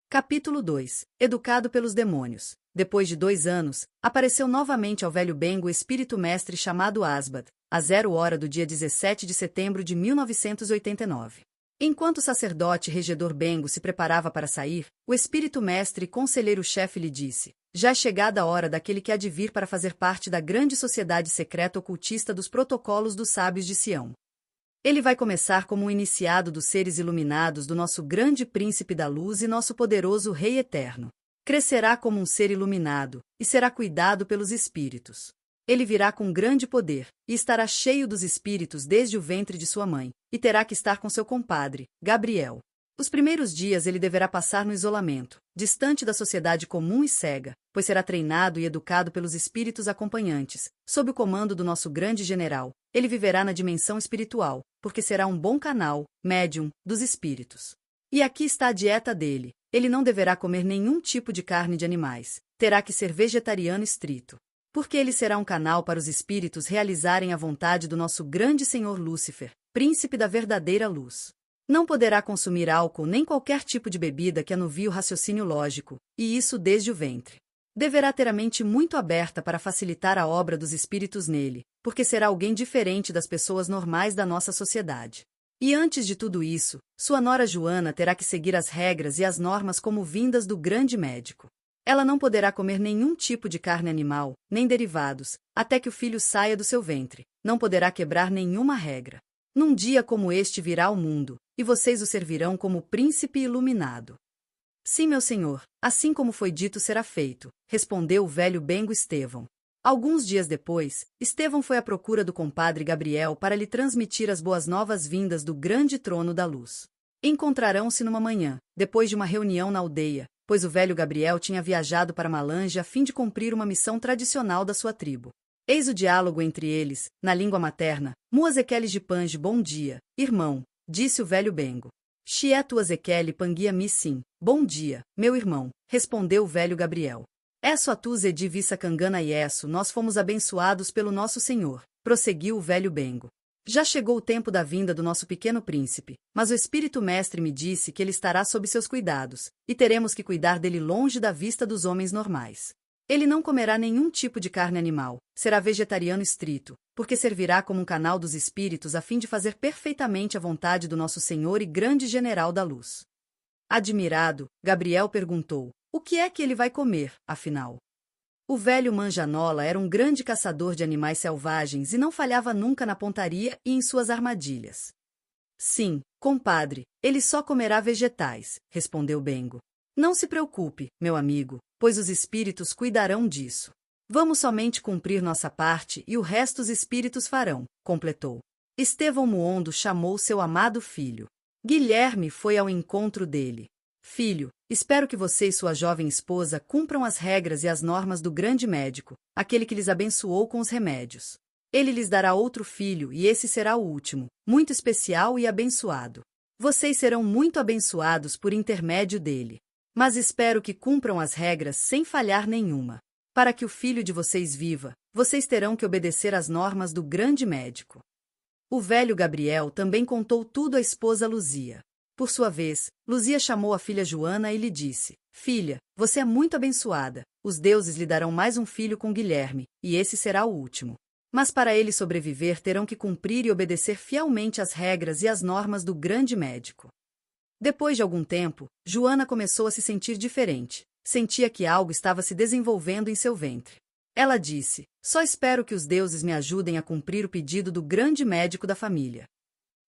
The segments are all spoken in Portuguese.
Capítulo 2. Educado pelos demônios. Depois de 2 anos, apareceu novamente ao velho Bengo o espírito mestre chamado Asbad, a 0 hora do dia 17 de setembro de 1989. Enquanto o sacerdote regedor Bengo se preparava para sair, o espírito mestre e conselheiro-chefe lhe disse: já é chegada a hora daquele que há de vir para fazer parte da grande sociedade secreta ocultista dos protocolos dos sábios de Sião. Ele vai começar como um iniciado dos seres iluminados do nosso grande príncipe da luz e nosso poderoso Rei Eterno. Crescerá como um ser iluminado, e será cuidado pelos espíritos. Ele virá com grande poder, e estará cheio dos espíritos desde o ventre de sua mãe, e terá que estar com seu compadre, Gabriel. Os primeiros dias ele deverá passar no isolamento, distante da sociedade comum e cega, pois será treinado e educado pelos espíritos acompanhantes, sob o comando do nosso grande general. Ele viverá na dimensão espiritual, porque será um bom canal, médium, dos espíritos. E aqui está a dieta dele: ele não deverá comer nenhum tipo de carne de animais, terá que ser vegetariano estrito. Porque ele será um canal para os espíritos realizarem a vontade do nosso grande Senhor Lúcifer, príncipe da verdadeira luz. Não poderá consumir álcool nem qualquer tipo de bebida que anuvie o raciocínio lógico, e isso desde o ventre. Deverá ter a mente muito aberta para facilitar a obra dos espíritos nele, porque será alguém diferente das pessoas normais da nossa sociedade. E antes de tudo isso, sua nora Joana terá que seguir as regras e as normas como vindas do grande médico. Ela não poderá comer nenhum tipo de carne animal, nem derivados, até que o filho saia do seu ventre. Não poderá quebrar nenhuma regra. Num dia como este virá ao mundo, e vocês o servirão como príncipe iluminado. Sim, meu senhor, assim como foi dito será feito, respondeu o velho Bengo Estevão. Alguns dias depois, Estevão foi à procura do compadre Gabriel para lhe transmitir as boas novas-vindas do grande trono da luz. Encontrarão-se numa manhã, depois de uma reunião na aldeia, pois o velho Gabriel tinha viajado para Malange a fim de cumprir uma missão tradicional da sua tribo. Eis o diálogo entre eles, na língua materna: Muazequele Jipange, bom dia, irmão, disse o velho Bengo. Xietu Azequele Panguia Mi sim, bom dia, meu irmão, respondeu o velho Gabriel. Esso atu Zedi Vissa Cangana Iesso, nós fomos abençoados pelo nosso Senhor, prosseguiu o velho Bengo. Já chegou o tempo da vinda do nosso pequeno príncipe, mas o espírito mestre me disse que ele estará sob seus cuidados, e teremos que cuidar dele longe da vista dos homens normais. Ele não comerá nenhum tipo de carne animal, será vegetariano estrito, porque servirá como um canal dos espíritos a fim de fazer perfeitamente a vontade do nosso Senhor e grande general da luz. Admirado, Gabriel perguntou: o que é que ele vai comer, afinal? O velho Manjanola era um grande caçador de animais selvagens e não falhava nunca na pontaria e em suas armadilhas. Sim, compadre, ele só comerá vegetais, respondeu Bengo. Não se preocupe, meu amigo, pois os espíritos cuidarão disso. Vamos somente cumprir nossa parte e o resto os espíritos farão, completou. Estevão Muondo chamou seu amado filho. Guilherme foi ao encontro dele. Filho, espero que você e sua jovem esposa cumpram as regras e as normas do grande médico, aquele que lhes abençoou com os remédios. Ele lhes dará outro filho e esse será o último, muito especial e abençoado. Vocês serão muito abençoados por intermédio dele. Mas espero que cumpram as regras sem falhar nenhuma. Para que o filho de vocês viva, vocês terão que obedecer às normas do grande médico. O velho Gabriel também contou tudo à esposa Luzia. Por sua vez, Luzia chamou a filha Joana e lhe disse: filha, você é muito abençoada, os deuses lhe darão mais um filho com Guilherme, e esse será o último. Mas para ele sobreviver terão que cumprir e obedecer fielmente às regras e às normas do grande médico. Depois de algum tempo, Joana começou a se sentir diferente. Sentia que algo estava se desenvolvendo em seu ventre. Ela disse: só espero que os deuses me ajudem a cumprir o pedido do grande médico da família.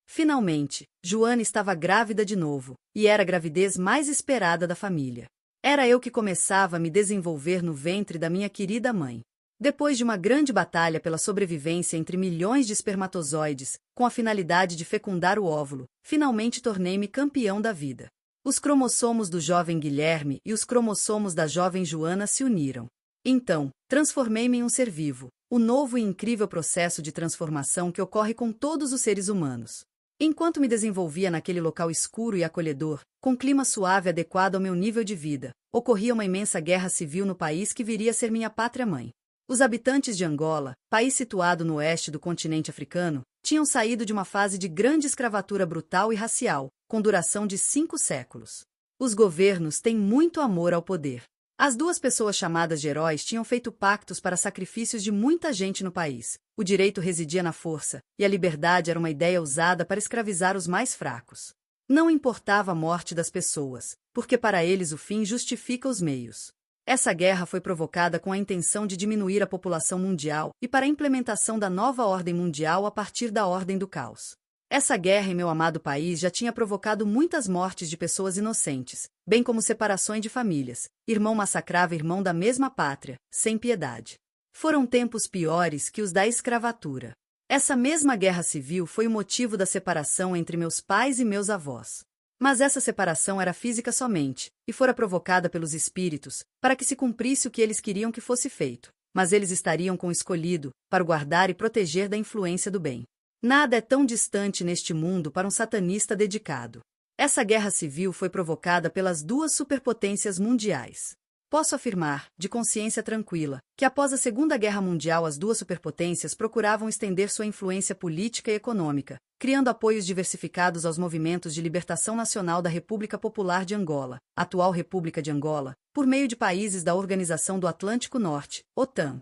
Finalmente, Joana estava grávida de novo, e era a gravidez mais esperada da família. Era eu que começava a me desenvolver no ventre da minha querida mãe. Depois de uma grande batalha pela sobrevivência entre milhões de espermatozoides, com a finalidade de fecundar o óvulo, finalmente tornei-me campeão da vida. Os cromossomos do jovem Guilherme e os cromossomos da jovem Joana se uniram. Então, transformei-me em um ser vivo, o novo e incrível processo de transformação que ocorre com todos os seres humanos. Enquanto me desenvolvia naquele local escuro e acolhedor, com clima suave adequado ao meu nível de vida, ocorria uma imensa guerra civil no país que viria a ser minha pátria-mãe. Os habitantes de Angola, país situado no oeste do continente africano, tinham saído de uma fase de grande escravatura brutal e racial, com duração de 5 séculos. Os governos têm muito amor ao poder. As duas pessoas chamadas de heróis tinham feito pactos para sacrifícios de muita gente no país. O direito residia na força, e a liberdade era uma ideia usada para escravizar os mais fracos. Não importava a morte das pessoas, porque para eles o fim justifica os meios. Essa guerra foi provocada com a intenção de diminuir a população mundial e para a implementação da nova ordem mundial a partir da ordem do caos. Essa guerra em meu amado país já tinha provocado muitas mortes de pessoas inocentes, bem como separações de famílias. Irmão massacrava irmão da mesma pátria, sem piedade. Foram tempos piores que os da escravatura. Essa mesma guerra civil foi o motivo da separação entre meus pais e meus avós. Mas essa separação era física somente, e fora provocada pelos espíritos, para que se cumprisse o que eles queriam que fosse feito. Mas eles estariam com o escolhido, para o guardar e proteger da influência do bem. Nada é tão distante neste mundo para um satanista dedicado. Essa guerra civil foi provocada pelas duas superpotências mundiais. Posso afirmar, de consciência tranquila, que após a Segunda Guerra Mundial as duas superpotências procuravam estender sua influência política e econômica, criando apoios diversificados aos movimentos de libertação nacional da República Popular de Angola, atual República de Angola, por meio de países da Organização do Atlântico Norte, OTAN,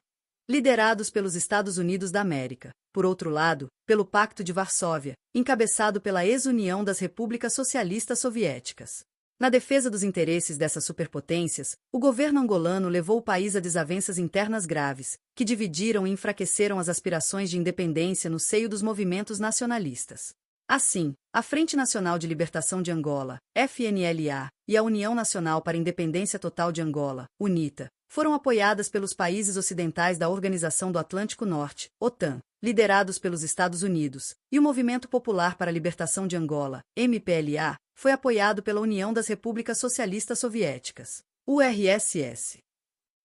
liderados pelos Estados Unidos da América. Por outro lado, pelo Pacto de Varsóvia, encabeçado pela ex-União das Repúblicas Socialistas Soviéticas. Na defesa dos interesses dessas superpotências, o governo angolano levou o país a desavenças internas graves, que dividiram e enfraqueceram as aspirações de independência no seio dos movimentos nacionalistas. Assim, a Frente Nacional de Libertação de Angola, FNLA, e a União Nacional para a Independência Total de Angola, UNITA, foram apoiadas pelos países ocidentais da Organização do Atlântico Norte, OTAN, liderados pelos Estados Unidos, e o Movimento Popular para a Libertação de Angola, MPLA, foi apoiado pela União das Repúblicas Socialistas Soviéticas, URSS.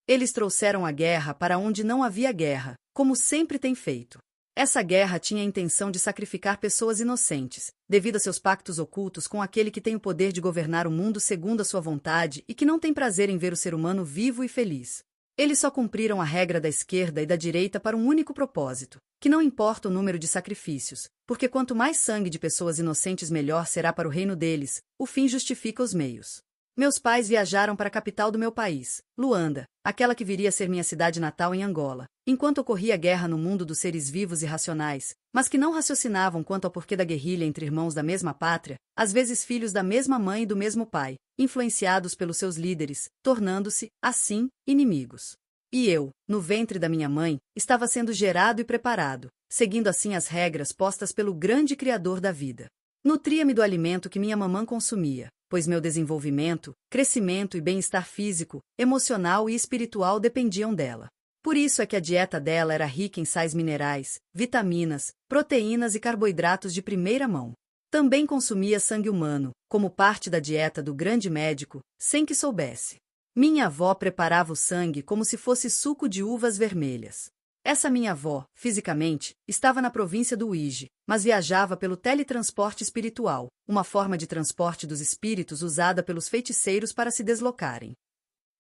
Eles trouxeram a guerra para onde não havia guerra, como sempre tem feito. Essa guerra tinha a intenção de sacrificar pessoas inocentes, devido a seus pactos ocultos com aquele que tem o poder de governar o mundo segundo a sua vontade e que não tem prazer em ver o ser humano vivo e feliz. Eles só cumpriram a regra da esquerda e da direita para um único propósito, que não importa o número de sacrifícios, porque quanto mais sangue de pessoas inocentes melhor será para o reino deles, o fim justifica os meios. Meus pais viajaram para a capital do meu país, Luanda, aquela que viria a ser minha cidade natal em Angola, enquanto ocorria guerra no mundo dos seres vivos e racionais, mas que não raciocinavam quanto ao porquê da guerrilha entre irmãos da mesma pátria, às vezes filhos da mesma mãe e do mesmo pai, influenciados pelos seus líderes, tornando-se, assim, inimigos. E eu, no ventre da minha mãe, estava sendo gerado e preparado, seguindo assim as regras postas pelo grande Criador da vida. Nutria-me do alimento que minha mamã consumia, pois meu desenvolvimento, crescimento e bem-estar físico, emocional e espiritual dependiam dela. Por isso é que a dieta dela era rica em sais minerais, vitaminas, proteínas e carboidratos de primeira mão. Também consumia sangue humano, como parte da dieta do grande médico, sem que soubesse. Minha avó preparava o sangue como se fosse suco de uvas vermelhas. Essa minha avó, fisicamente, estava na província do Uíge, mas viajava pelo teletransporte espiritual, uma forma de transporte dos espíritos usada pelos feiticeiros para se deslocarem.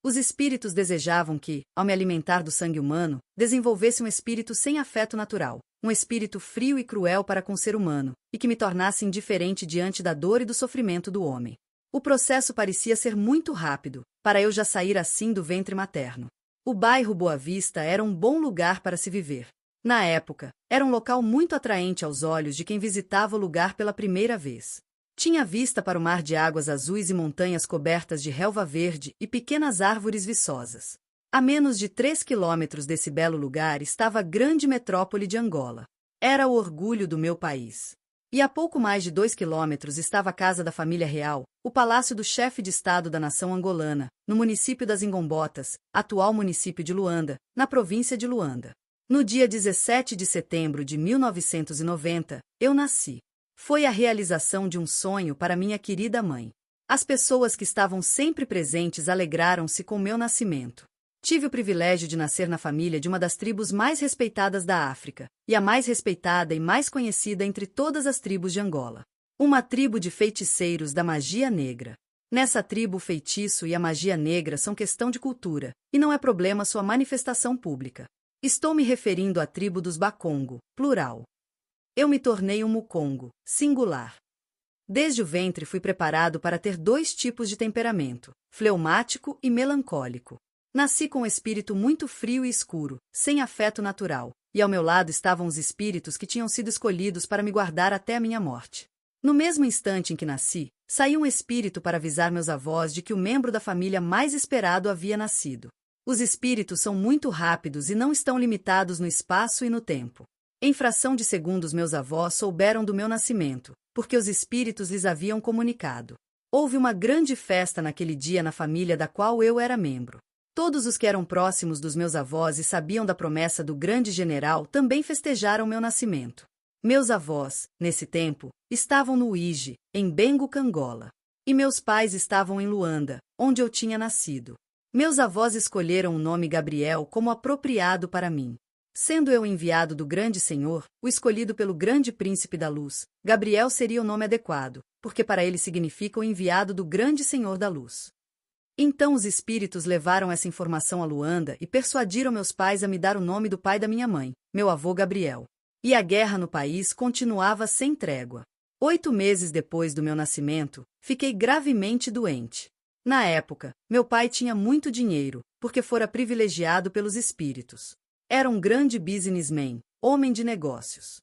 Os espíritos desejavam que, ao me alimentar do sangue humano, desenvolvesse um espírito sem afeto natural, um espírito frio e cruel para com o ser humano, e que me tornasse indiferente diante da dor e do sofrimento do homem. O processo parecia ser muito rápido, para eu já sair assim do ventre materno. O bairro Boa Vista era um bom lugar para se viver. Na época, era um local muito atraente aos olhos de quem visitava o lugar pela primeira vez. Tinha vista para o mar de águas azuis e montanhas cobertas de relva verde e pequenas árvores viçosas. A menos de 3 quilômetros desse belo lugar estava a grande metrópole de Angola. Era o orgulho do meu país. E a pouco mais de 2 quilômetros estava a casa da família real, o palácio do chefe de estado da nação angolana, no município das Ingombotas, atual município de Luanda, na província de Luanda. No dia 17 de setembro de 1990, eu nasci. Foi a realização de um sonho para minha querida mãe. As pessoas que estavam sempre presentes alegraram-se com meu nascimento. Tive o privilégio de nascer na família de uma das tribos mais respeitadas da África, e a mais respeitada e mais conhecida entre todas as tribos de Angola. Uma tribo de feiticeiros da magia negra. Nessa tribo o feitiço e a magia negra são questão de cultura, e não é problema sua manifestação pública. Estou me referindo à tribo dos Bakongo, plural. Eu me tornei um Mukongo, singular. Desde o ventre fui preparado para ter dois tipos de temperamento, fleumático e melancólico. Nasci com um espírito muito frio e escuro, sem afeto natural, e ao meu lado estavam os espíritos que tinham sido escolhidos para me guardar até a minha morte. No mesmo instante em que nasci, saiu um espírito para avisar meus avós de que o membro da família mais esperado havia nascido. Os espíritos são muito rápidos e não estão limitados no espaço e no tempo. Em fração de segundos meus avós souberam do meu nascimento, porque os espíritos lhes haviam comunicado. Houve uma grande festa naquele dia na família da qual eu era membro. Todos os que eram próximos dos meus avós e sabiam da promessa do grande general também festejaram meu nascimento. Meus avós, nesse tempo, estavam no Uíge, em Bengo, Cangola. E meus pais estavam em Luanda, onde eu tinha nascido. Meus avós escolheram o nome Gabriel como apropriado para mim. Sendo eu enviado do grande Senhor, o escolhido pelo grande príncipe da luz, Gabriel seria o nome adequado, porque para ele significa o enviado do grande Senhor da luz. Então os espíritos levaram essa informação a Luanda e persuadiram meus pais a me dar o nome do pai da minha mãe, meu avô Gabriel. E a guerra no país continuava sem trégua. 8 meses depois do meu nascimento, fiquei gravemente doente. Na época, meu pai tinha muito dinheiro, porque fora privilegiado pelos espíritos. Era um grande businessman, homem de negócios.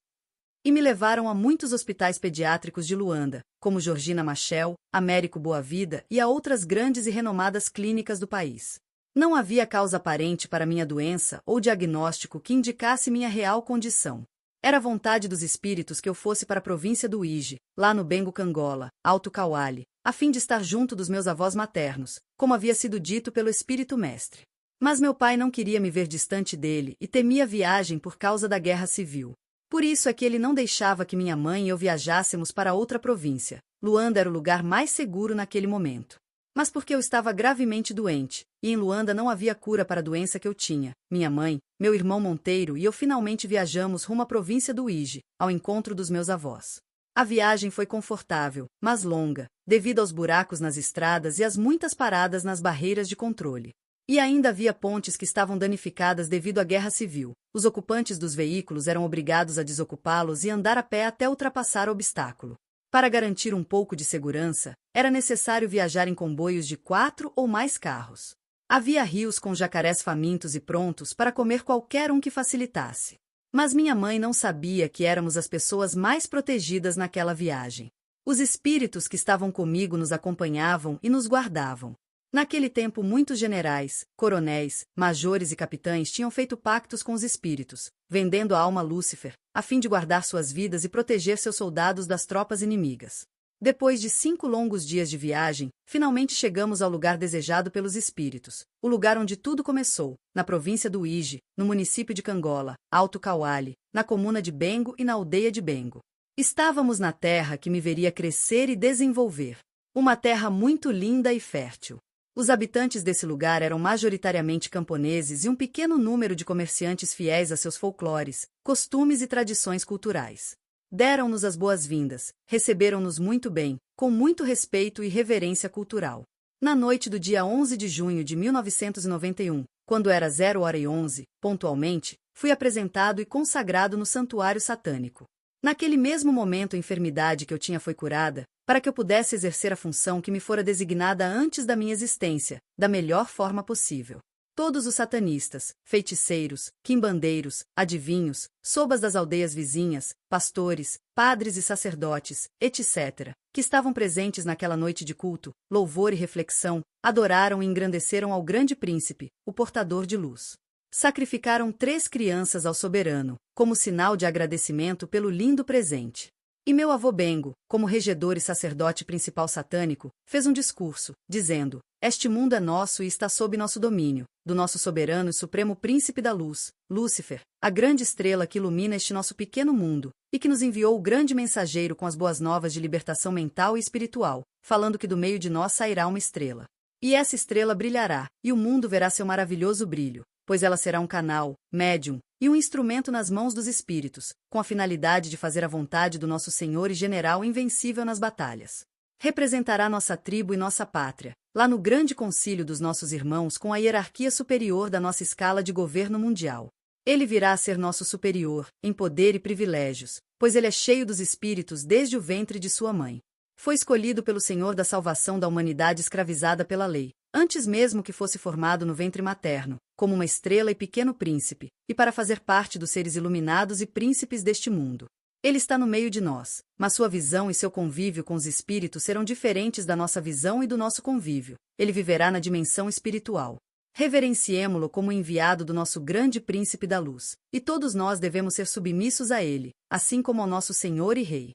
E me levaram a muitos hospitais pediátricos de Luanda, como Georgina Machel, Américo Boa-Vida e a outras grandes e renomadas clínicas do país. Não havia causa aparente para minha doença ou diagnóstico que indicasse minha real condição. Era vontade dos espíritos que eu fosse para a província do Uíge, lá no Bengo Cangola, Alto Cauale, a fim de estar junto dos meus avós maternos, como havia sido dito pelo Espírito Mestre. Mas meu pai não queria me ver distante dele e temia a viagem por causa da guerra civil. Por isso é que ele não deixava que minha mãe e eu viajássemos para outra província. Luanda era o lugar mais seguro naquele momento. Mas porque eu estava gravemente doente, e em Luanda não havia cura para a doença que eu tinha, minha mãe, meu irmão Monteiro e eu finalmente viajamos rumo à província do Uíge, ao encontro dos meus avós. A viagem foi confortável, mas longa, devido aos buracos nas estradas e às muitas paradas nas barreiras de controle. E ainda havia pontes que estavam danificadas devido à guerra civil. Os ocupantes dos veículos eram obrigados a desocupá-los e andar a pé até ultrapassar o obstáculo. Para garantir um pouco de segurança, era necessário viajar em comboios de 4 ou mais carros. Havia rios com jacarés famintos e prontos para comer qualquer um que facilitasse. Mas minha mãe não sabia que éramos as pessoas mais protegidas naquela viagem. Os espíritos que estavam comigo nos acompanhavam e nos guardavam. Naquele tempo muitos generais, coronéis, majores e capitães tinham feito pactos com os espíritos, vendendo a alma a Lúcifer, a fim de guardar suas vidas e proteger seus soldados das tropas inimigas. Depois de 5 longos dias de viagem, finalmente chegamos ao lugar desejado pelos espíritos, o lugar onde tudo começou, na província do Uíge, no município de Cangola, Alto Cauale, na comuna de Bengo e na aldeia de Bengo. Estávamos na terra que me veria crescer e desenvolver. Uma terra muito linda e fértil. Os habitantes desse lugar eram majoritariamente camponeses e um pequeno número de comerciantes fiéis a seus folclores, costumes e tradições culturais. Deram-nos as boas-vindas, receberam-nos muito bem, com muito respeito e reverência cultural. Na noite do dia 11 de junho de 1991, quando era 0h11, pontualmente, fui apresentado e consagrado no santuário satânico. Naquele mesmo momento a enfermidade que eu tinha foi curada, para que eu pudesse exercer a função que me fora designada antes da minha existência, da melhor forma possível. Todos os satanistas, feiticeiros, quimbandeiros, adivinhos, sobas das aldeias vizinhas, pastores, padres e sacerdotes, etc., que estavam presentes naquela noite de culto, louvor e reflexão, adoraram e engrandeceram ao grande príncipe, o portador de luz. Sacrificaram 3 crianças ao soberano, como sinal de agradecimento pelo lindo presente. E meu avô Bengo, como regedor e sacerdote principal satânico, fez um discurso, dizendo: este mundo é nosso e está sob nosso domínio, do nosso soberano e supremo príncipe da luz, Lúcifer, a grande estrela que ilumina este nosso pequeno mundo, e que nos enviou o grande mensageiro com as boas novas de libertação mental e espiritual, falando que do meio de nós sairá uma estrela. E essa estrela brilhará, e o mundo verá seu maravilhoso brilho, pois ela será um canal, médium, e um instrumento nas mãos dos espíritos, com a finalidade de fazer a vontade do nosso Senhor e General invencível nas batalhas. Representará nossa tribo e nossa pátria, lá no grande concílio dos nossos irmãos com a hierarquia superior da nossa escala de governo mundial. Ele virá a ser nosso superior, em poder e privilégios, pois ele é cheio dos espíritos desde o ventre de sua mãe. Foi escolhido pelo Senhor da salvação da humanidade escravizada pela lei, antes mesmo que fosse formado no ventre materno, como uma estrela e pequeno príncipe, e para fazer parte dos seres iluminados e príncipes deste mundo. Ele está no meio de nós, mas sua visão e seu convívio com os espíritos serão diferentes da nossa visão e do nosso convívio. Ele viverá na dimensão espiritual. Reverenciemo-lo como enviado do nosso grande príncipe da luz, e todos nós devemos ser submissos a ele, assim como ao nosso Senhor e Rei.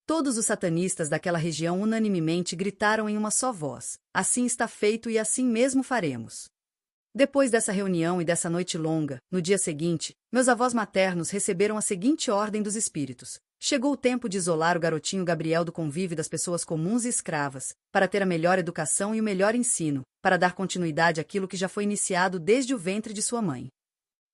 Todos os satanistas daquela região unanimemente gritaram em uma só voz: assim está feito e assim mesmo faremos. Depois dessa reunião e dessa noite longa, no dia seguinte, meus avós maternos receberam a seguinte ordem dos espíritos: chegou o tempo de isolar o garotinho Gabriel do convívio das pessoas comuns e escravas, para ter a melhor educação e o melhor ensino, para dar continuidade àquilo que já foi iniciado desde o ventre de sua mãe.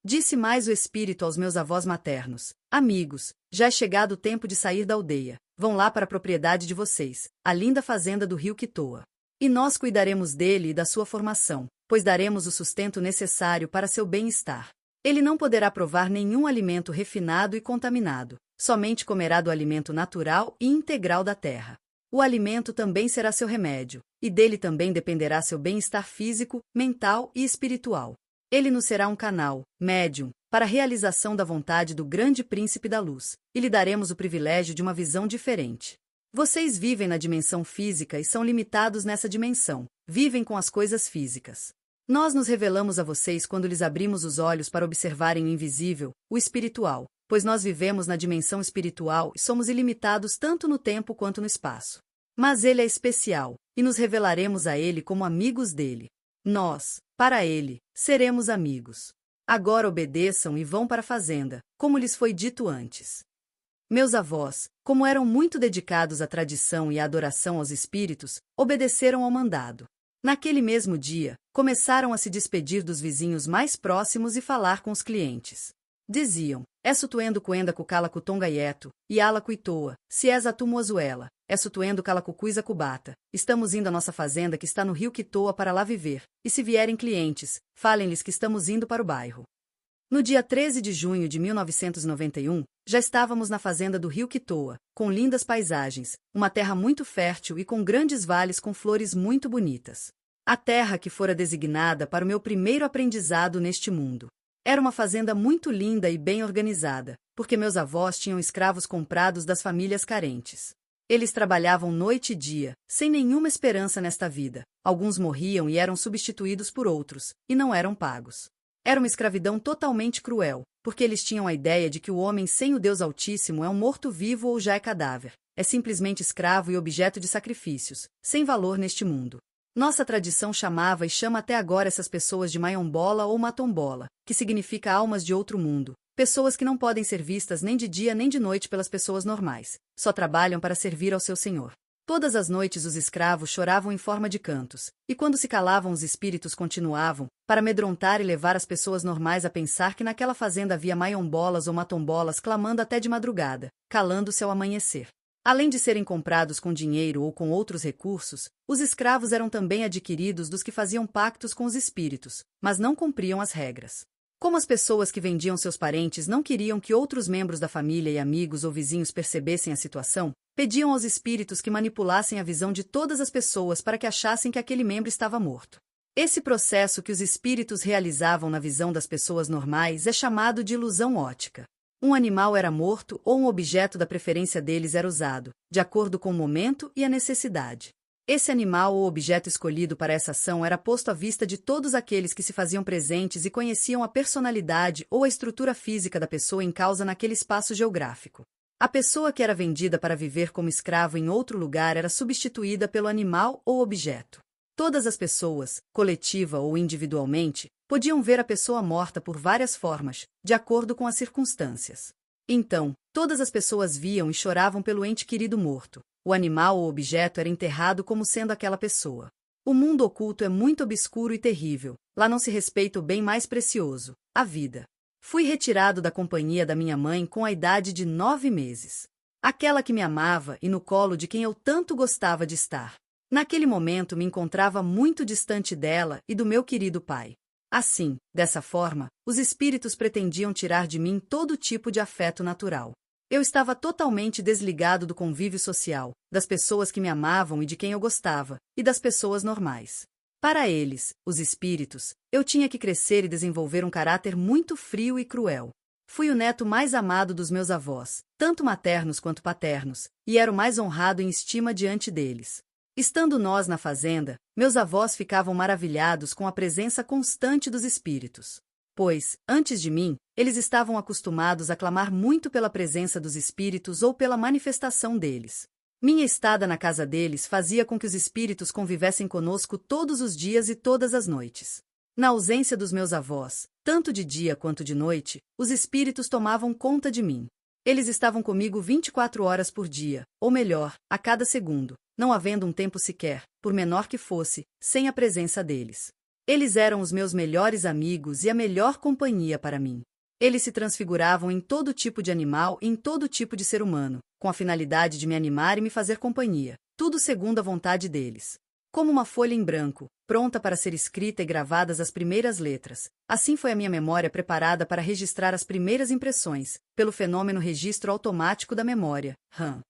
Disse mais o espírito aos meus avós maternos: amigos, já é chegado o tempo de sair da aldeia. Vão lá para a propriedade de vocês, a linda fazenda do rio Quitoa. E nós cuidaremos dele e da sua formação, pois daremos o sustento necessário para seu bem-estar. Ele não poderá provar nenhum alimento refinado e contaminado, somente comerá do alimento natural e integral da terra. O alimento também será seu remédio, e dele também dependerá seu bem-estar físico, mental e espiritual. Ele nos será um canal, médium, para a realização da vontade do grande príncipe da luz, e lhe daremos o privilégio de uma visão diferente. Vocês vivem na dimensão física e são limitados nessa dimensão, vivem com as coisas físicas. Nós nos revelamos a vocês quando lhes abrimos os olhos para observarem o invisível, o espiritual, pois nós vivemos na dimensão espiritual e somos ilimitados tanto no tempo quanto no espaço. Mas ele é especial, e nos revelaremos a ele como amigos dele. Nós, para ele, seremos amigos. Agora obedeçam e vão para a fazenda, como lhes foi dito antes. Meus avós, como eram muito dedicados à tradição e à adoração aos espíritos, obedeceram ao mandado. Naquele mesmo dia, começaram a se despedir dos vizinhos mais próximos e falar com os clientes. Diziam: Esso tuendo cuenda cucala cutongaieto, e ala cuitoa, se és a tu mozuela, esso tuendo calacucuiza cubata. Estamos indo à nossa fazenda que está no rio Quitoa para lá viver, e se vierem clientes, falem-lhes que estamos indo para o bairro. No dia 13 de junho de 1991, já estávamos na fazenda do rio Quitoa, com lindas paisagens, uma terra muito fértil e com grandes vales com flores muito bonitas. A terra que fora designada para o meu primeiro aprendizado neste mundo. Era uma fazenda muito linda e bem organizada, porque meus avós tinham escravos comprados das famílias carentes. Eles trabalhavam noite e dia, sem nenhuma esperança nesta vida. Alguns morriam e eram substituídos por outros, e não eram pagos. Era uma escravidão totalmente cruel, porque eles tinham a ideia de que o homem sem o Deus Altíssimo é um morto-vivo ou já é cadáver. É simplesmente escravo e objeto de sacrifícios, sem valor neste mundo. Nossa tradição chamava e chama até agora essas pessoas de Mayombola ou Matombola, que significa almas de outro mundo, pessoas que não podem ser vistas nem de dia nem de noite pelas pessoas normais, só trabalham para servir ao seu senhor. Todas as noites os escravos choravam em forma de cantos, e quando se calavam os espíritos continuavam, para amedrontar e levar as pessoas normais a pensar que naquela fazenda havia Mayombolas ou Matombolas clamando até de madrugada, calando-se ao amanhecer. Além de serem comprados com dinheiro ou com outros recursos, os escravos eram também adquiridos dos que faziam pactos com os espíritos, mas não cumpriam as regras. Como as pessoas que vendiam seus parentes não queriam que outros membros da família e amigos ou vizinhos percebessem a situação, pediam aos espíritos que manipulassem a visão de todas as pessoas para que achassem que aquele membro estava morto. Esse processo que os espíritos realizavam na visão das pessoas normais é chamado de ilusão óptica. Um animal era morto ou um objeto da preferência deles era usado, de acordo com o momento e a necessidade. Esse animal ou objeto escolhido para essa ação era posto à vista de todos aqueles que se faziam presentes e conheciam a personalidade ou a estrutura física da pessoa em causa naquele espaço geográfico. A pessoa que era vendida para viver como escravo em outro lugar era substituída pelo animal ou objeto. Todas as pessoas, coletiva ou individualmente, podiam ver a pessoa morta por várias formas, de acordo com as circunstâncias. Então, todas as pessoas viam e choravam pelo ente querido morto. O animal ou objeto era enterrado como sendo aquela pessoa. O mundo oculto é muito obscuro e terrível. Lá não se respeita o bem mais precioso, a vida. Fui retirado da companhia da minha mãe com a idade de 9 meses. Aquela que me amava e no colo de quem eu tanto gostava de estar. Naquele momento me encontrava muito distante dela e do meu querido pai. Assim, dessa forma, os espíritos pretendiam tirar de mim todo tipo de afeto natural. Eu estava totalmente desligado do convívio social, das pessoas que me amavam e de quem eu gostava, e das pessoas normais. Para eles, os espíritos, eu tinha que crescer e desenvolver um caráter muito frio e cruel. Fui o neto mais amado dos meus avós, tanto maternos quanto paternos, e era o mais honrado em estima diante deles. Estando nós na fazenda, meus avós ficavam maravilhados com a presença constante dos espíritos. Pois, antes de mim, eles estavam acostumados a clamar muito pela presença dos espíritos ou pela manifestação deles. Minha estada na casa deles fazia com que os espíritos convivessem conosco todos os dias e todas as noites. Na ausência dos meus avós, tanto de dia quanto de noite, os espíritos tomavam conta de mim. Eles estavam comigo 24 horas por dia, ou melhor, a cada segundo, não havendo um tempo sequer, por menor que fosse, sem a presença deles. Eles eram os meus melhores amigos e a melhor companhia para mim. Eles se transfiguravam em todo tipo de animal e em todo tipo de ser humano, com a finalidade de me animar e me fazer companhia, tudo segundo a vontade deles. Como uma folha em branco, pronta para ser escrita e gravadas as primeiras letras, assim foi a minha memória preparada para registrar as primeiras impressões, pelo fenômeno registro automático da memória, RAM.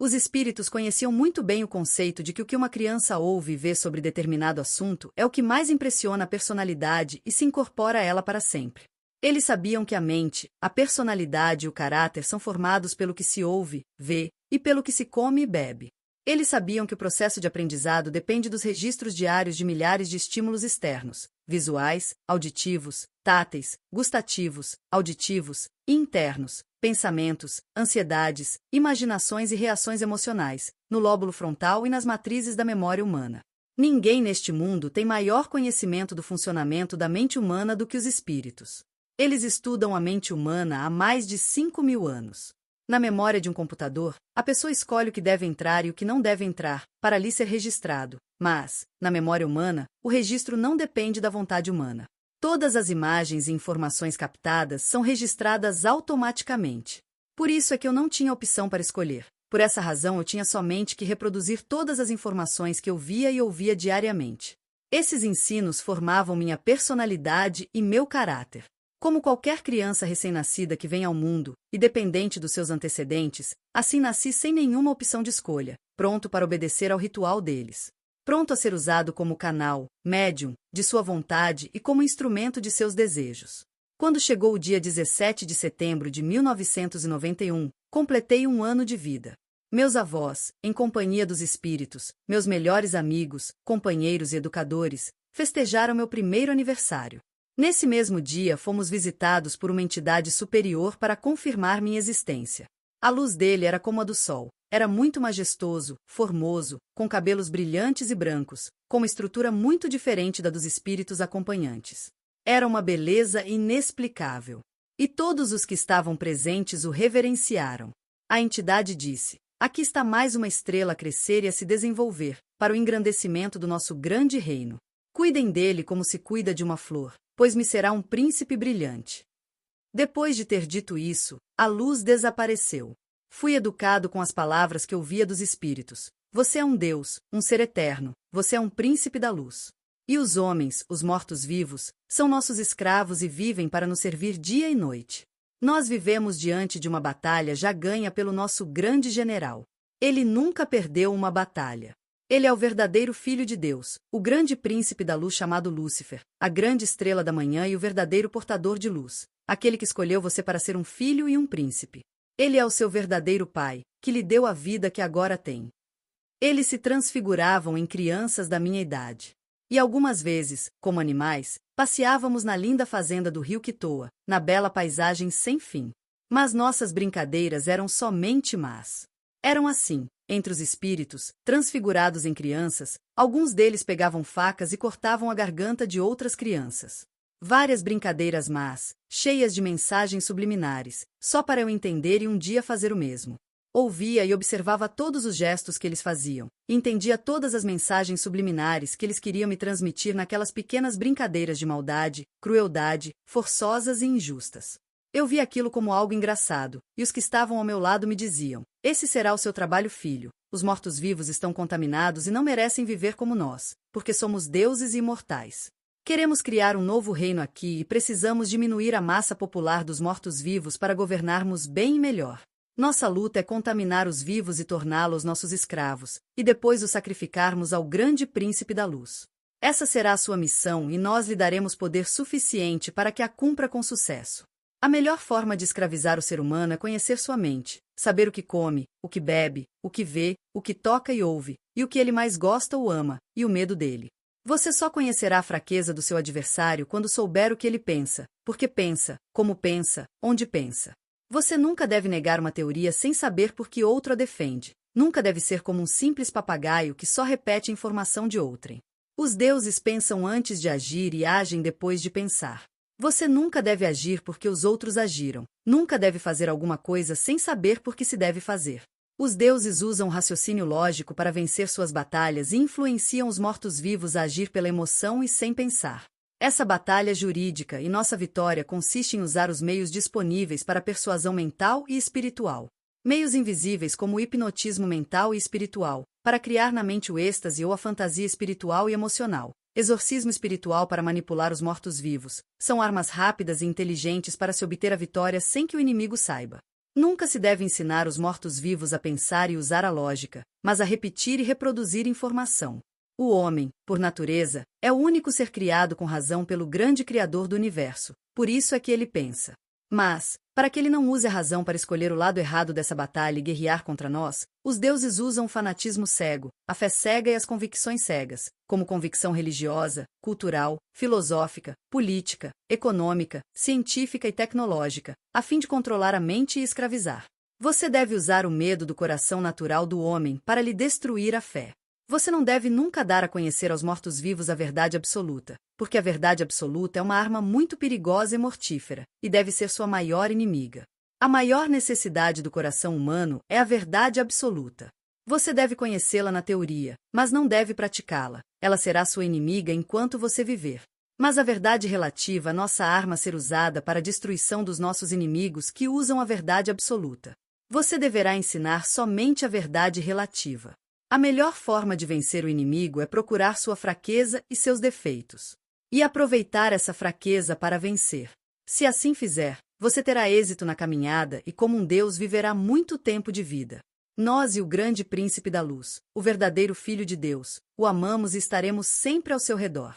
Os espíritos conheciam muito bem o conceito de que o que uma criança ouve e vê sobre determinado assunto é o que mais impressiona a personalidade e se incorpora a ela para sempre. Eles sabiam que a mente, a personalidade e o caráter são formados pelo que se ouve, vê, e pelo que se come e bebe. Eles sabiam que o processo de aprendizado depende dos registros diários de milhares de estímulos externos, visuais, auditivos, táteis, gustativos, auditivos, e internos, pensamentos, ansiedades, imaginações e reações emocionais, no lóbulo frontal e nas matrizes da memória humana. Ninguém neste mundo tem maior conhecimento do funcionamento da mente humana do que os espíritos. Eles estudam a mente humana há mais de 5.000 anos. Na memória de um computador, a pessoa escolhe o que deve entrar e o que não deve entrar, para ali ser registrado, mas, na memória humana, o registro não depende da vontade humana. Todas as imagens e informações captadas são registradas automaticamente. Por isso é que eu não tinha opção para escolher. Por essa razão eu tinha somente que reproduzir todas as informações que eu via e ouvia diariamente. Esses ensinos formavam minha personalidade e meu caráter. Como qualquer criança recém-nascida que vem ao mundo, e dependente dos seus antecedentes, assim nasci sem nenhuma opção de escolha, pronto para obedecer ao ritual deles. Pronto a ser usado como canal, médium, de sua vontade e como instrumento de seus desejos. Quando chegou o dia 17 de setembro de 1991, completei 1 ano de vida. Meus avós, em companhia dos espíritos, meus melhores amigos, companheiros e educadores, festejaram meu primeiro aniversário. Nesse mesmo dia fomos visitados por uma entidade superior para confirmar minha existência. A luz dele era como a do sol. Era muito majestoso, formoso, com cabelos brilhantes e brancos, com uma estrutura muito diferente da dos espíritos acompanhantes. Era uma beleza inexplicável. E todos os que estavam presentes o reverenciaram. A entidade disse: aqui está mais uma estrela a crescer e a se desenvolver, para o engrandecimento do nosso grande reino. Cuidem dele como se cuida de uma flor, pois me será um príncipe brilhante. Depois de ter dito isso, a luz desapareceu. Fui educado com as palavras que ouvia dos espíritos. Você é um Deus, um ser eterno, você é um príncipe da luz. E os homens, os mortos-vivos, são nossos escravos e vivem para nos servir dia e noite. Nós vivemos diante de uma batalha já ganha pelo nosso grande general. Ele nunca perdeu uma batalha. Ele é o verdadeiro Filho de Deus, o grande príncipe da luz chamado Lúcifer, a grande estrela da manhã e o verdadeiro portador de luz, aquele que escolheu você para ser um filho e um príncipe. Ele é o seu verdadeiro pai, que lhe deu a vida que agora tem. Eles se transfiguravam em crianças da minha idade. E algumas vezes, como animais, passeávamos na linda fazenda do rio Quitoa, na bela paisagem sem fim. Mas nossas brincadeiras eram somente más. Eram assim, entre os espíritos, transfigurados em crianças, alguns deles pegavam facas e cortavam a garganta de outras crianças. Várias brincadeiras más, cheias de mensagens subliminares, só para eu entender e um dia fazer o mesmo. Ouvia e observava todos os gestos que eles faziam, e entendia todas as mensagens subliminares que eles queriam me transmitir naquelas pequenas brincadeiras de maldade, crueldade, forçosas e injustas. Eu via aquilo como algo engraçado, e os que estavam ao meu lado me diziam: esse será o seu trabalho, filho. Os mortos-vivos estão contaminados e não merecem viver como nós, porque somos deuses e imortais. Queremos criar um novo reino aqui e precisamos diminuir a massa popular dos mortos-vivos para governarmos bem e melhor. Nossa luta é contaminar os vivos e torná-los nossos escravos, e depois os sacrificarmos ao grande príncipe da luz. Essa será a sua missão e nós lhe daremos poder suficiente para que a cumpra com sucesso. A melhor forma de escravizar o ser humano é conhecer sua mente, saber o que come, o que bebe, o que vê, o que toca e ouve, e o que ele mais gosta ou ama, e o medo dele. Você só conhecerá a fraqueza do seu adversário quando souber o que ele pensa, porque pensa, como pensa, onde pensa. Você nunca deve negar uma teoria sem saber por que outro a defende. Nunca deve ser como um simples papagaio que só repete a informação de outrem. Os deuses pensam antes de agir e agem depois de pensar. Você nunca deve agir porque os outros agiram. Nunca deve fazer alguma coisa sem saber por que se deve fazer. Os deuses usam o raciocínio lógico para vencer suas batalhas e influenciam os mortos-vivos a agir pela emoção e sem pensar. Essa batalha é jurídica e nossa vitória consiste em usar os meios disponíveis para a persuasão mental e espiritual. Meios invisíveis como o hipnotismo mental e espiritual, para criar na mente o êxtase ou a fantasia espiritual e emocional. Exorcismo espiritual para manipular os mortos-vivos. São armas rápidas e inteligentes para se obter a vitória sem que o inimigo saiba. Nunca se deve ensinar os mortos-vivos a pensar e usar a lógica, mas a repetir e reproduzir informação. O homem, por natureza, é o único ser criado com razão pelo grande Criador do universo, por isso é que ele pensa. Mas, para que ele não use a razão para escolher o lado errado dessa batalha e guerrear contra nós, os deuses usam o fanatismo cego, a fé cega e as convicções cegas, como convicção religiosa, cultural, filosófica, política, econômica, científica e tecnológica, a fim de controlar a mente e escravizar. Você deve usar o medo do coração natural do homem para lhe destruir a fé. Você não deve nunca dar a conhecer aos mortos-vivos a verdade absoluta, porque a verdade absoluta é uma arma muito perigosa e mortífera, e deve ser sua maior inimiga. A maior necessidade do coração humano é a verdade absoluta. Você deve conhecê-la na teoria, mas não deve praticá-la. Ela será sua inimiga enquanto você viver. Mas a verdade relativa é nossa arma a ser usada para a destruição dos nossos inimigos que usam a verdade absoluta. Você deverá ensinar somente a verdade relativa. A melhor forma de vencer o inimigo é procurar sua fraqueza e seus defeitos. E aproveitar essa fraqueza para vencer. Se assim fizer, você terá êxito na caminhada e como um Deus viverá muito tempo de vida. Nós e o grande príncipe da luz, o verdadeiro Filho de Deus, o amamos e estaremos sempre ao seu redor.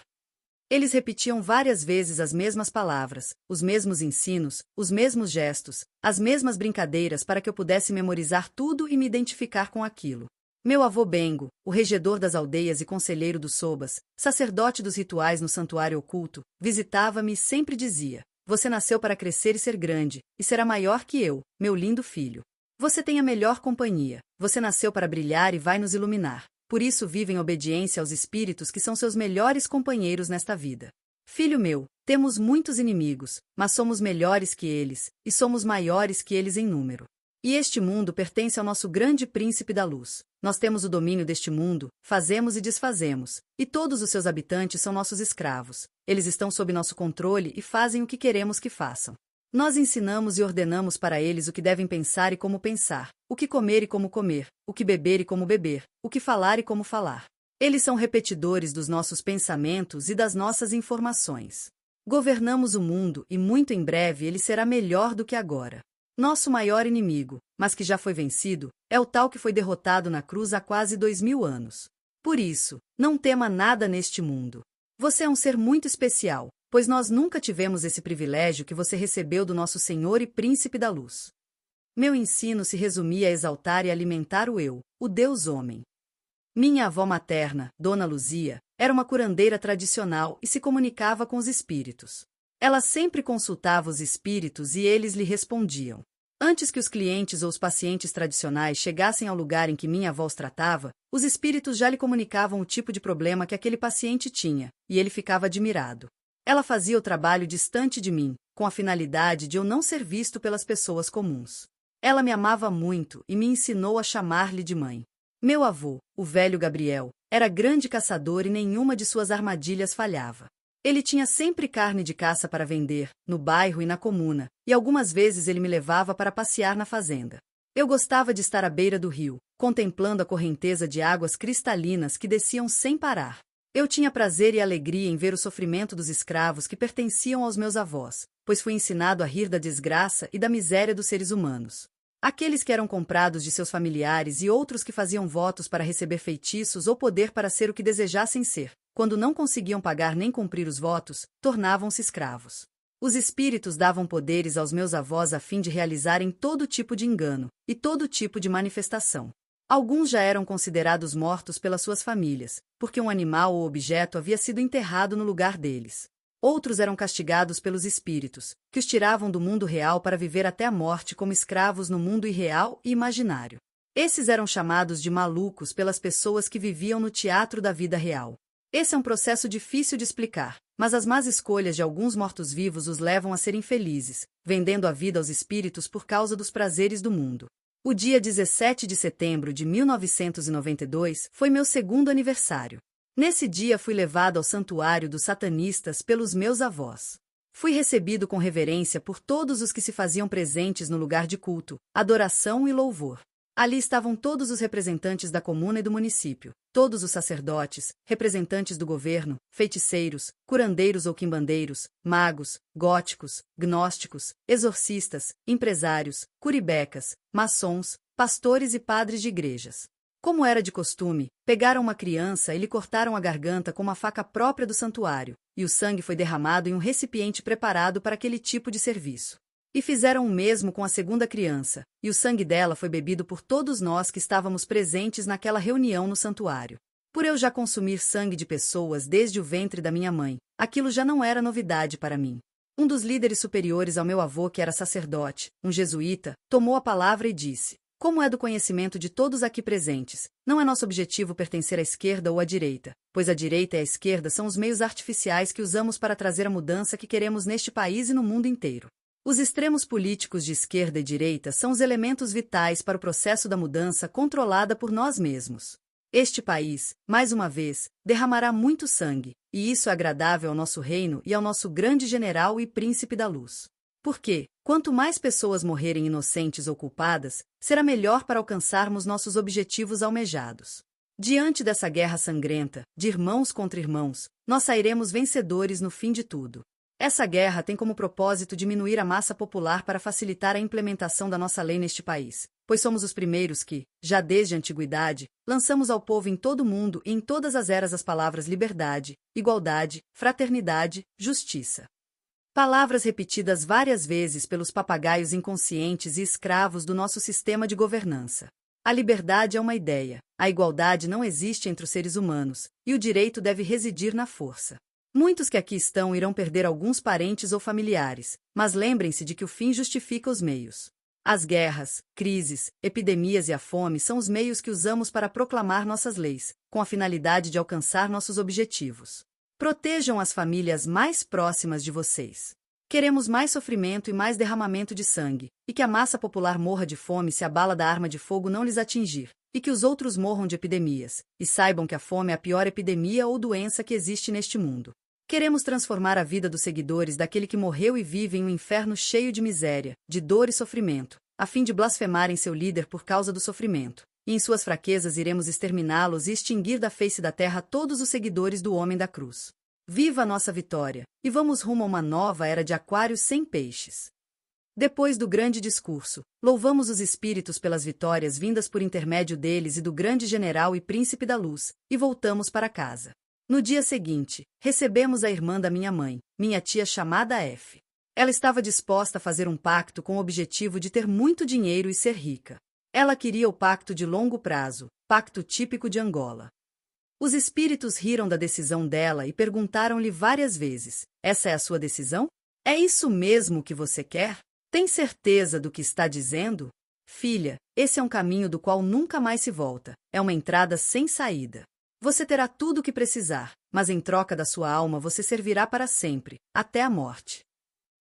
Eles repetiam várias vezes as mesmas palavras, os mesmos ensinos, os mesmos gestos, as mesmas brincadeiras para que eu pudesse memorizar tudo e me identificar com aquilo. Meu avô Bengo, o regedor das aldeias e conselheiro dos Sobas, sacerdote dos rituais no santuário oculto, visitava-me e sempre dizia: você nasceu para crescer e ser grande, e será maior que eu, meu lindo filho. Você tem a melhor companhia, você nasceu para brilhar e vai nos iluminar. Por isso vive em obediência aos espíritos que são seus melhores companheiros nesta vida. Filho meu, temos muitos inimigos, mas somos melhores que eles, e somos maiores que eles em número. E este mundo pertence ao nosso grande príncipe da luz. Nós temos o domínio deste mundo, fazemos e desfazemos, e todos os seus habitantes são nossos escravos. Eles estão sob nosso controle e fazem o que queremos que façam. Nós ensinamos e ordenamos para eles o que devem pensar e como pensar, o que comer e como comer, o que beber e como beber, o que falar e como falar. Eles são repetidores dos nossos pensamentos e das nossas informações. Governamos o mundo e muito em breve ele será melhor do que agora. Nosso maior inimigo, mas que já foi vencido, é o tal que foi derrotado na cruz há quase 2000 anos. Por isso, não tema nada neste mundo. Você é um ser muito especial, pois nós nunca tivemos esse privilégio que você recebeu do nosso Senhor e Príncipe da Luz. Meu ensino se resumia a exaltar e alimentar o eu, o Deus homem. Minha avó materna, Dona Luzia, era uma curandeira tradicional e se comunicava com os espíritos. Ela sempre consultava os espíritos e eles lhe respondiam. Antes que os clientes ou os pacientes tradicionais chegassem ao lugar em que minha avó os tratava, os espíritos já lhe comunicavam o tipo de problema que aquele paciente tinha, e ele ficava admirado. Ela fazia o trabalho distante de mim, com a finalidade de eu não ser visto pelas pessoas comuns. Ela me amava muito e me ensinou a chamar-lhe de mãe. Meu avô, o velho Gabriel, era grande caçador e nenhuma de suas armadilhas falhava. Ele tinha sempre carne de caça para vender, no bairro e na comuna, e algumas vezes ele me levava para passear na fazenda. Eu gostava de estar à beira do rio, contemplando a correnteza de águas cristalinas que desciam sem parar. Eu tinha prazer e alegria em ver o sofrimento dos escravos que pertenciam aos meus avós, pois fui ensinado a rir da desgraça e da miséria dos seres humanos. Aqueles que eram comprados de seus familiares e outros que faziam votos para receber feitiços ou poder para ser o que desejassem ser, quando não conseguiam pagar nem cumprir os votos, tornavam-se escravos. Os espíritos davam poderes aos meus avós a fim de realizarem todo tipo de engano e todo tipo de manifestação. Alguns já eram considerados mortos pelas suas famílias, porque um animal ou objeto havia sido enterrado no lugar deles. Outros eram castigados pelos espíritos, que os tiravam do mundo real para viver até a morte como escravos no mundo irreal e imaginário. Esses eram chamados de malucos pelas pessoas que viviam no teatro da vida real. Esse é um processo difícil de explicar, mas as más escolhas de alguns mortos-vivos os levam a ser infelizes, vendendo a vida aos espíritos por causa dos prazeres do mundo. O dia 17 de setembro de 1992 foi meu segundo aniversário. Nesse dia fui levado ao santuário dos satanistas pelos meus avós. Fui recebido com reverência por todos os que se faziam presentes no lugar de culto, adoração e louvor. Ali estavam todos os representantes da comuna e do município, todos os sacerdotes, representantes do governo, feiticeiros, curandeiros ou quimbandeiros, magos, góticos, gnósticos, exorcistas, empresários, curibecas, maçons, pastores e padres de igrejas. Como era de costume, pegaram uma criança e lhe cortaram a garganta com uma faca própria do santuário, e o sangue foi derramado em um recipiente preparado para aquele tipo de serviço. E fizeram o mesmo com a segunda criança, e o sangue dela foi bebido por todos nós que estávamos presentes naquela reunião no santuário. Por eu já consumir sangue de pessoas desde o ventre da minha mãe, aquilo já não era novidade para mim. Um dos líderes superiores ao meu avô, que era sacerdote, um jesuíta, tomou a palavra e disse: "Como é do conhecimento de todos aqui presentes, não é nosso objetivo pertencer à esquerda ou à direita, pois a direita e a esquerda são os meios artificiais que usamos para trazer a mudança que queremos neste país e no mundo inteiro. Os extremos políticos de esquerda e direita são os elementos vitais para o processo da mudança controlada por nós mesmos. Este país, mais uma vez, derramará muito sangue, e isso é agradável ao nosso reino e ao nosso grande general e príncipe da luz. Porque, quanto mais pessoas morrerem inocentes ou culpadas, será melhor para alcançarmos nossos objetivos almejados. Diante dessa guerra sangrenta, de irmãos contra irmãos, nós sairemos vencedores no fim de tudo. Essa guerra tem como propósito diminuir a massa popular para facilitar a implementação da nossa lei neste país, pois somos os primeiros que, já desde a antiguidade, lançamos ao povo em todo o mundo e em todas as eras as palavras liberdade, igualdade, fraternidade, justiça. Palavras repetidas várias vezes pelos papagaios inconscientes e escravos do nosso sistema de governança. A liberdade é uma ideia, a igualdade não existe entre os seres humanos, e o direito deve residir na força. Muitos que aqui estão irão perder alguns parentes ou familiares, mas lembrem-se de que o fim justifica os meios. As guerras, crises, epidemias e a fome são os meios que usamos para proclamar nossas leis, com a finalidade de alcançar nossos objetivos. Protejam as famílias mais próximas de vocês. Queremos mais sofrimento e mais derramamento de sangue, e que a massa popular morra de fome se a bala da arma de fogo não lhes atingir, e que os outros morram de epidemias, e saibam que a fome é a pior epidemia ou doença que existe neste mundo. Queremos transformar a vida dos seguidores daquele que morreu e vive em um inferno cheio de miséria, de dor e sofrimento, a fim de blasfemarem seu líder por causa do sofrimento, e em suas fraquezas iremos exterminá-los e extinguir da face da terra todos os seguidores do homem da cruz. Viva a nossa vitória, e vamos rumo a uma nova era de aquários sem peixes. Depois do grande discurso, louvamos os espíritos pelas vitórias vindas por intermédio deles e do grande general e príncipe da luz, e voltamos para casa. No dia seguinte, recebemos a irmã da minha mãe, minha tia chamada F. Ela estava disposta a fazer um pacto com o objetivo de ter muito dinheiro e ser rica. Ela queria o pacto de longo prazo, pacto típico de Angola. Os espíritos riram da decisão dela e perguntaram-lhe várias vezes: "Essa é a sua decisão? É isso mesmo que você quer? Tem certeza do que está dizendo? Filha, esse é um caminho do qual nunca mais se volta, é uma entrada sem saída. Você terá tudo o que precisar, mas em troca da sua alma você servirá para sempre, até a morte."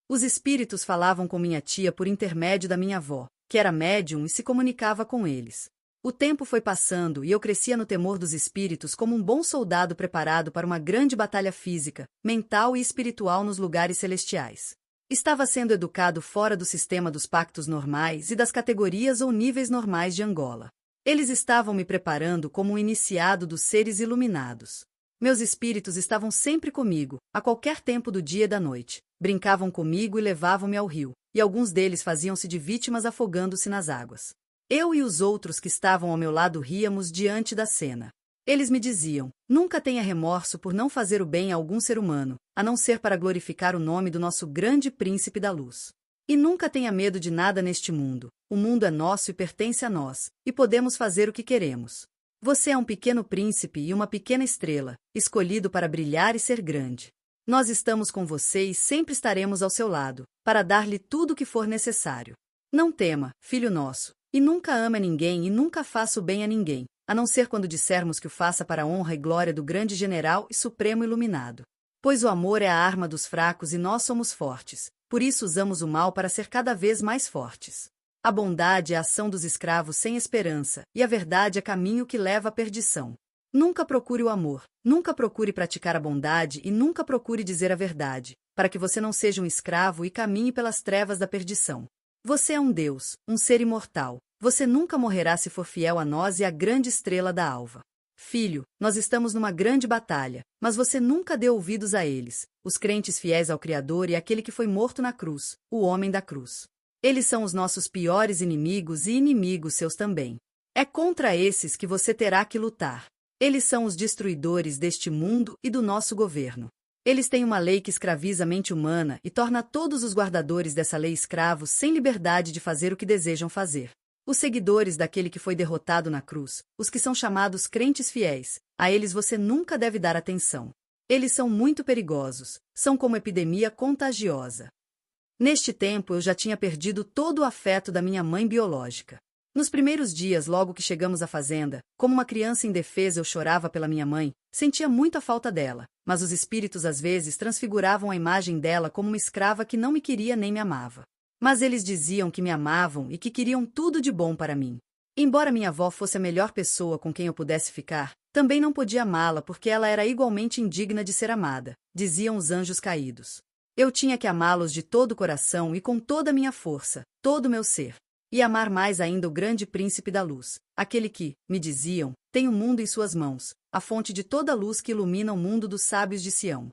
Os espíritos falavam com minha tia por intermédio da minha avó, que era médium e se comunicava com eles. O tempo foi passando e eu crescia no temor dos espíritos como um bom soldado preparado para uma grande batalha física, mental e espiritual nos lugares celestiais. Estava sendo educado fora do sistema dos pactos normais e das categorias ou níveis normais de Angola. Eles estavam me preparando como um iniciado dos seres iluminados. Meus espíritos estavam sempre comigo, a qualquer tempo do dia e da noite. Brincavam comigo e levavam-me ao rio, e alguns deles faziam-se de vítimas afogando-se nas águas. Eu e os outros que estavam ao meu lado ríamos diante da cena. Eles me diziam: nunca tenha remorso por não fazer o bem a algum ser humano, a não ser para glorificar o nome do nosso grande príncipe da luz. E nunca tenha medo de nada neste mundo, o mundo é nosso e pertence a nós, e podemos fazer o que queremos. Você é um pequeno príncipe e uma pequena estrela, escolhido para brilhar e ser grande. Nós estamos com você e sempre estaremos ao seu lado, para dar-lhe tudo o que for necessário. Não tema, filho nosso, e nunca ame a ninguém e nunca faça o bem a ninguém, a não ser quando dissermos que o faça para a honra e glória do grande general e supremo iluminado. Pois o amor é a arma dos fracos e nós somos fortes, por isso usamos o mal para ser cada vez mais fortes. A bondade é a ação dos escravos sem esperança, e a verdade é caminho que leva à perdição. Nunca procure o amor, nunca procure praticar a bondade e nunca procure dizer a verdade, para que você não seja um escravo e caminhe pelas trevas da perdição. Você é um Deus, um ser imortal. Você nunca morrerá se for fiel a nós e à grande estrela da alva. Filho, nós estamos numa grande batalha, mas você nunca deu ouvidos a eles, os crentes fiéis ao Criador e aquele que foi morto na cruz, o homem da cruz. Eles são os nossos piores inimigos e inimigos seus também. É contra esses que você terá que lutar. Eles são os destruidores deste mundo e do nosso governo. Eles têm uma lei que escraviza a mente humana e torna todos os guardadores dessa lei escravos sem liberdade de fazer o que desejam fazer. Os seguidores daquele que foi derrotado na cruz, os que são chamados crentes fiéis, a eles você nunca deve dar atenção. Eles são muito perigosos, são como epidemia contagiosa. Neste tempo eu já tinha perdido todo o afeto da minha mãe biológica. Nos primeiros dias, logo que chegamos à fazenda, como uma criança indefesa eu chorava pela minha mãe, sentia muita falta dela, mas os espíritos às vezes transfiguravam a imagem dela como uma escrava que não me queria nem me amava. Mas eles diziam que me amavam e que queriam tudo de bom para mim. Embora minha avó fosse a melhor pessoa com quem eu pudesse ficar, também não podia amá-la porque ela era igualmente indigna de ser amada, diziam os anjos caídos. Eu tinha que amá-los de todo o coração e com toda a minha força, todo o meu ser. E amar mais ainda o grande príncipe da luz, aquele que, me diziam, tem o mundo em suas mãos, a fonte de toda a luz que ilumina o mundo dos sábios de Sião.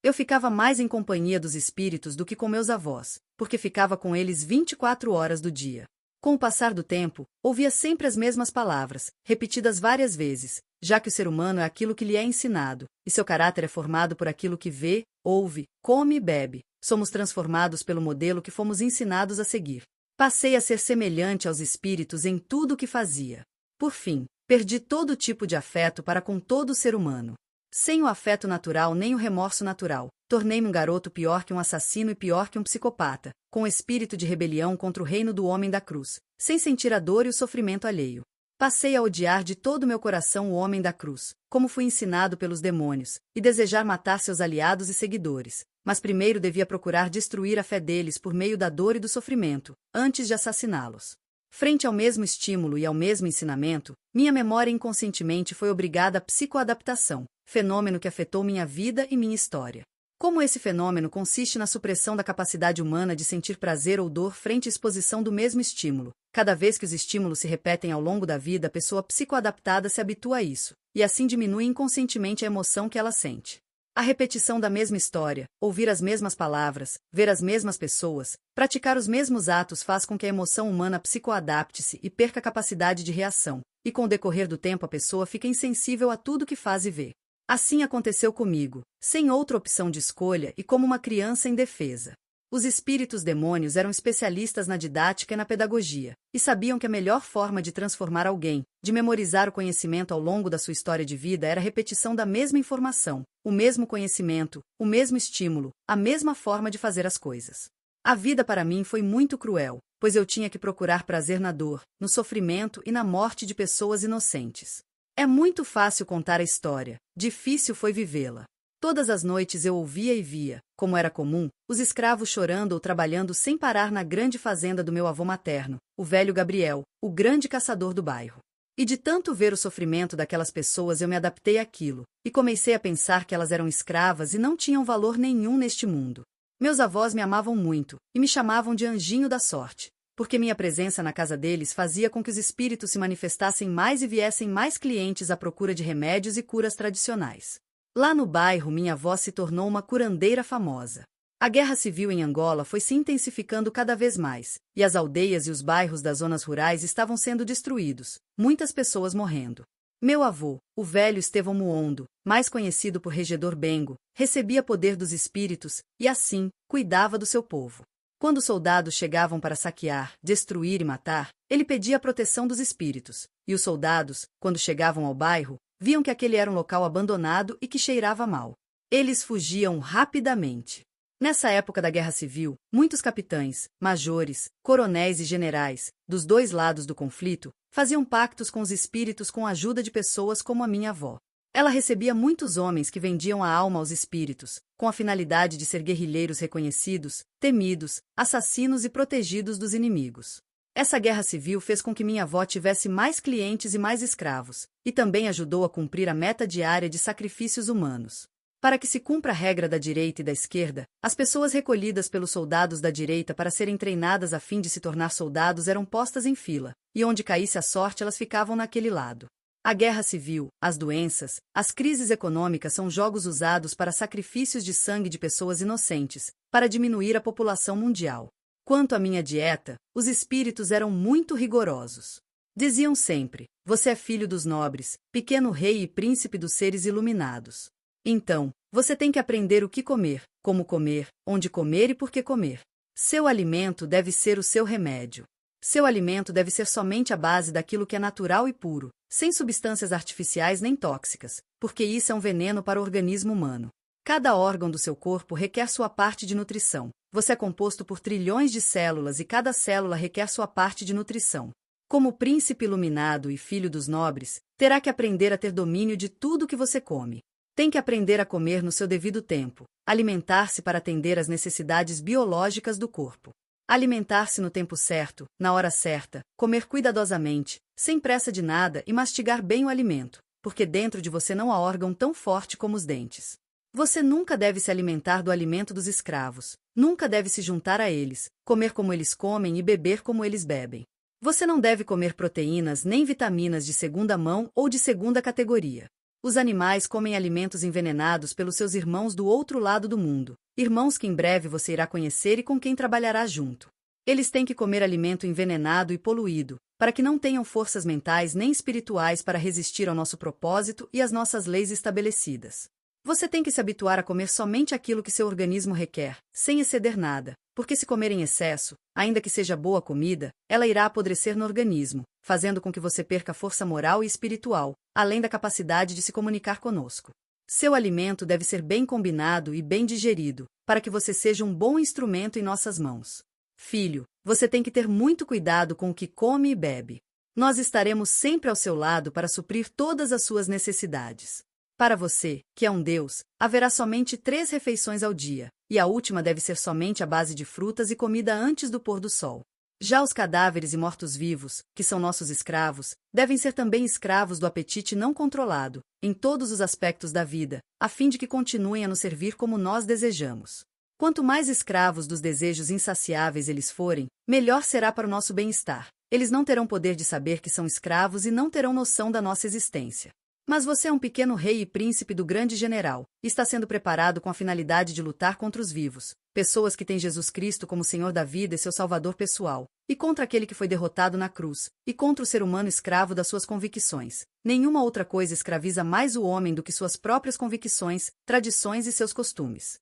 Eu ficava mais em companhia dos espíritos do que com meus avós, porque ficava com eles 24 horas do dia. Com o passar do tempo, ouvia sempre as mesmas palavras, repetidas várias vezes, já que o ser humano é aquilo que lhe é ensinado, e seu caráter é formado por aquilo que vê, ouve, come e bebe. Somos transformados pelo modelo que fomos ensinados a seguir. Passei a ser semelhante aos espíritos em tudo o que fazia. Por fim, perdi todo tipo de afeto para com todo o ser humano. Sem o afeto natural nem o remorso natural, tornei-me um garoto pior que um assassino e pior que um psicopata, com espírito de rebelião contra o reino do homem da cruz, sem sentir a dor e o sofrimento alheio. Passei a odiar de todo o meu coração o homem da cruz, como fui ensinado pelos demônios, e desejar matar seus aliados e seguidores, mas primeiro devia procurar destruir a fé deles por meio da dor e do sofrimento, antes de assassiná-los. Frente ao mesmo estímulo e ao mesmo ensinamento, minha memória inconscientemente foi obrigada à psicoadaptação, fenômeno que afetou minha vida e minha história. Como esse fenômeno consiste na supressão da capacidade humana de sentir prazer ou dor frente à exposição do mesmo estímulo, cada vez que os estímulos se repetem ao longo da vida, a pessoa psicoadaptada se habitua a isso, e assim diminui inconscientemente a emoção que ela sente. A repetição da mesma história, ouvir as mesmas palavras, ver as mesmas pessoas, praticar os mesmos atos faz com que a emoção humana psicoadapte-se e perca a capacidade de reação, e com o decorrer do tempo a pessoa fica insensível a tudo que faz e vê. Assim aconteceu comigo, sem outra opção de escolha e como uma criança indefesa. Os espíritos demônios eram especialistas na didática e na pedagogia, e sabiam que a melhor forma de transformar alguém, de memorizar o conhecimento ao longo da sua história de vida era a repetição da mesma informação, o mesmo conhecimento, o mesmo estímulo, a mesma forma de fazer as coisas. A vida para mim foi muito cruel, pois eu tinha que procurar prazer na dor, no sofrimento e na morte de pessoas inocentes. É muito fácil contar a história, difícil foi vivê-la. Todas as noites eu ouvia e via, como era comum, os escravos chorando ou trabalhando sem parar na grande fazenda do meu avô materno, o velho Gabriel, o grande caçador do bairro. E de tanto ver o sofrimento daquelas pessoas eu me adaptei àquilo, e comecei a pensar que elas eram escravas e não tinham valor nenhum neste mundo. Meus avós me amavam muito, e me chamavam de anjinho da sorte, porque minha presença na casa deles fazia com que os espíritos se manifestassem mais e viessem mais clientes à procura de remédios e curas tradicionais. Lá no bairro minha avó se tornou uma curandeira famosa. A guerra civil em Angola foi se intensificando cada vez mais, e as aldeias e os bairros das zonas rurais estavam sendo destruídos, muitas pessoas morrendo. Meu avô, o velho Estevão Muondo, mais conhecido por Regedor Bengo, recebia poder dos espíritos e, assim, cuidava do seu povo. Quando os soldados chegavam para saquear, destruir e matar, ele pedia a proteção dos espíritos, e os soldados, quando chegavam ao bairro, viam que aquele era um local abandonado e que cheirava mal. Eles fugiam rapidamente. Nessa época da Guerra Civil, muitos capitães, majores, coronéis e generais, dos dois lados do conflito, faziam pactos com os espíritos com a ajuda de pessoas como a minha avó. Ela recebia muitos homens que vendiam a alma aos espíritos, com a finalidade de ser guerrilheiros reconhecidos, temidos, assassinos e protegidos dos inimigos. Essa guerra civil fez com que minha avó tivesse mais clientes e mais escravos, e também ajudou a cumprir a meta diária de sacrifícios humanos. Para que se cumpra a regra da direita e da esquerda, as pessoas recolhidas pelos soldados da direita para serem treinadas a fim de se tornar soldados eram postas em fila, e onde caísse a sorte elas ficavam naquele lado. A guerra civil, as doenças, as crises econômicas são jogos usados para sacrifícios de sangue de pessoas inocentes, para diminuir a população mundial. Quanto à minha dieta, os espíritos eram muito rigorosos. Diziam sempre: você é filho dos nobres, pequeno rei e príncipe dos seres iluminados. Então, você tem que aprender o que comer, como comer, onde comer e por que comer. Seu alimento deve ser o seu remédio. Seu alimento deve ser somente a base daquilo que é natural e puro, sem substâncias artificiais nem tóxicas, porque isso é um veneno para o organismo humano. Cada órgão do seu corpo requer sua parte de nutrição. Você é composto por trilhões de células e cada célula requer sua parte de nutrição. Como príncipe iluminado e filho dos nobres, terá que aprender a ter domínio de tudo que você come. Tem que aprender a comer no seu devido tempo, alimentar-se para atender às necessidades biológicas do corpo. Alimentar-se no tempo certo, na hora certa, comer cuidadosamente, sem pressa de nada e mastigar bem o alimento, porque dentro de você não há órgão tão forte como os dentes. Você nunca deve se alimentar do alimento dos escravos, nunca deve se juntar a eles, comer como eles comem e beber como eles bebem. Você não deve comer proteínas nem vitaminas de segunda mão ou de segunda categoria. Os animais comem alimentos envenenados pelos seus irmãos do outro lado do mundo, irmãos que em breve você irá conhecer e com quem trabalhará junto. Eles têm que comer alimento envenenado e poluído, para que não tenham forças mentais nem espirituais para resistir ao nosso propósito e às nossas leis estabelecidas. Você tem que se habituar a comer somente aquilo que seu organismo requer, sem exceder nada, porque se comer em excesso, ainda que seja boa comida, ela irá apodrecer no organismo, fazendo com que você perca força moral e espiritual, além da capacidade de se comunicar conosco. Seu alimento deve ser bem combinado e bem digerido, para que você seja um bom instrumento em nossas mãos. Filho, você tem que ter muito cuidado com o que come e bebe. Nós estaremos sempre ao seu lado para suprir todas as suas necessidades. Para você, que é um Deus, haverá somente 3 refeições ao dia, e a última deve ser somente à base de frutas e comida antes do pôr do sol. Já os cadáveres e mortos-vivos, que são nossos escravos, devem ser também escravos do apetite não controlado, em todos os aspectos da vida, a fim de que continuem a nos servir como nós desejamos. Quanto mais escravos dos desejos insaciáveis eles forem, melhor será para o nosso bem-estar. Eles não terão poder de saber que são escravos e não terão noção da nossa existência. Mas você é um pequeno rei e príncipe do grande general, e está sendo preparado com a finalidade de lutar contra os vivos, pessoas que têm Jesus Cristo como Senhor da vida e seu Salvador pessoal, e contra aquele que foi derrotado na cruz, e contra o ser humano escravo das suas convicções. Nenhuma outra coisa escraviza mais o homem do que suas próprias convicções, tradições e seus costumes.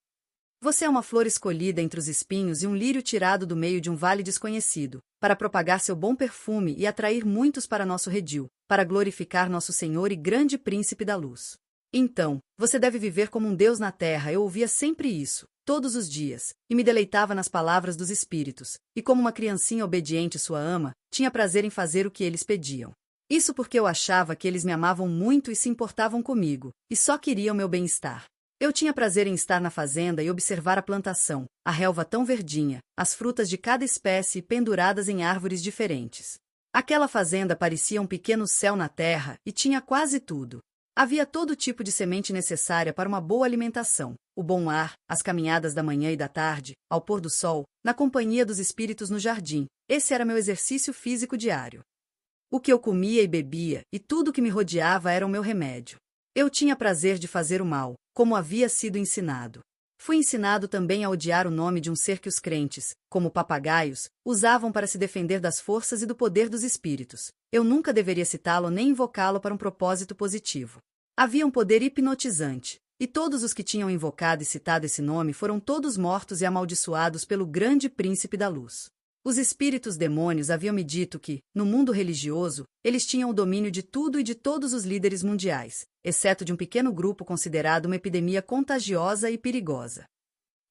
Você é uma flor escolhida entre os espinhos e um lírio tirado do meio de um vale desconhecido, para propagar seu bom perfume e atrair muitos para nosso redil, para glorificar nosso Senhor e grande príncipe da luz. Então, você deve viver como um Deus na terra. Eu ouvia sempre isso, todos os dias, e me deleitava nas palavras dos espíritos, e como uma criancinha obediente sua ama, tinha prazer em fazer o que eles pediam. Isso porque eu achava que eles me amavam muito e se importavam comigo, e só queriam meu bem-estar. Eu tinha prazer em estar na fazenda e observar a plantação, a relva tão verdinha, as frutas de cada espécie penduradas em árvores diferentes. Aquela fazenda parecia um pequeno céu na terra e tinha quase tudo. Havia todo tipo de semente necessária para uma boa alimentação, o bom ar, as caminhadas da manhã e da tarde, ao pôr do sol, na companhia dos espíritos no jardim. Esse era meu exercício físico diário. O que eu comia e bebia, e tudo que me rodeava era o meu remédio. Eu tinha prazer de fazer o mal, como havia sido ensinado. Fui ensinado também a odiar o nome de um ser que os crentes, como papagaios, usavam para se defender das forças e do poder dos espíritos. Eu nunca deveria citá-lo nem invocá-lo para um propósito positivo. Havia um poder hipnotizante, e todos os que tinham invocado e citado esse nome foram todos mortos e amaldiçoados pelo grande príncipe da luz. Os espíritos demônios haviam me dito que, no mundo religioso, eles tinham o domínio de tudo e de todos os líderes mundiais, exceto de um pequeno grupo considerado uma epidemia contagiosa e perigosa.